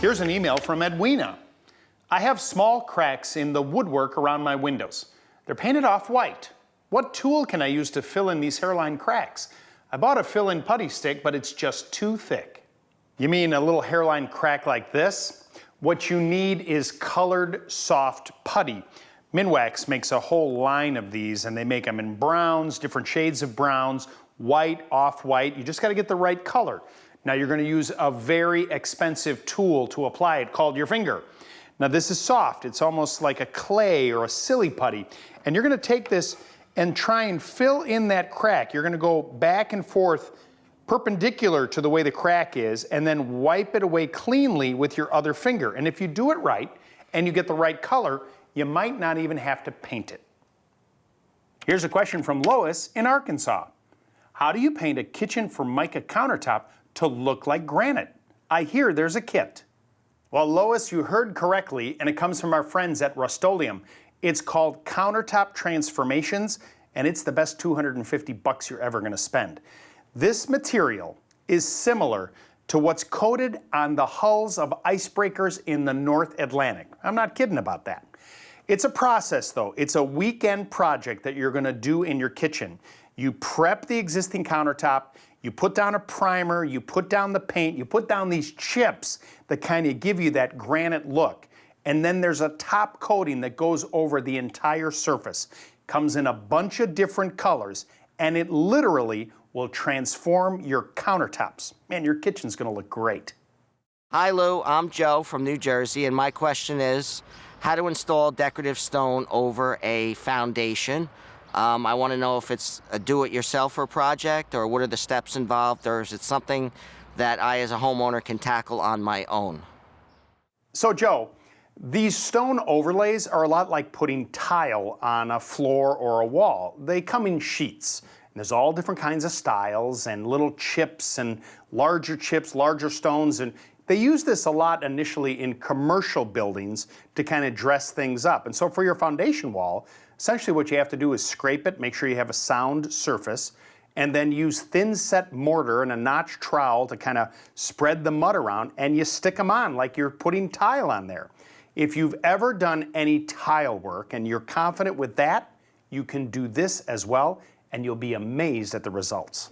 Here's an email from Edwina. I have small cracks in the woodwork around my windows. They're painted off white. What tool can I use to fill in these hairline cracks? I bought a fill-in putty stick, but it's just too thick. You mean a little hairline crack like this? What you need is colored soft putty. Minwax makes a whole line of these, and they make them in browns, different shades of browns, white, off-white. You just got to get the right color. Now you're going to use a very expensive tool to apply it called your finger. Now this is soft. It's almost like a clay or a silly putty. And you're going to take this and try and fill in that crack. You're going to go back and forth perpendicular to the way the crack is, and then wipe it away cleanly with your other finger. And if you do it right and you get the right color, you might not even have to paint it. Here's a question from Lois in Arkansas. How do you paint a kitchen Formica countertop to look like granite? I hear there's a kit. Well, Lois, you heard correctly, and it comes from our friends at Rust-Oleum. It's called Countertop Transformations, and it's the best $250 you're ever going to spend. This material is similar to what's coated on the hulls of icebreakers in the North Atlantic. I'm not kidding about that. It's a process, though. It's a weekend project that you're going to do in your kitchen. You prep the existing countertop, you put down a primer, you put down the paint, you put down these chips that kind of give you that granite look. And then there's a top coating that goes over the entire surface. Comes in a bunch of different colors, and it literally will transform your countertops. Man, your kitchen's gonna look great. Hi Lou, I'm Joe from New Jersey, and my question is how to install decorative stone over a foundation. I want to know if it's a do-it-yourselfer project, or what are the steps involved, or is it something that I as a homeowner can tackle on my own? So Joe, these stone overlays are a lot like putting tile on a floor or a wall. They come in sheets. And there's all different kinds of styles and little chips, larger stones, and they use this a lot initially in commercial buildings to kind of dress things up. And so for your foundation wall, essentially what you have to do is scrape it, make sure you have a sound surface, and then use thin set mortar and a notch trowel to kind of spread the mud around, and you stick them on like you're putting tile on there. If you've ever done any tile work and you're confident with that, you can do this as well, and you'll be amazed at the results.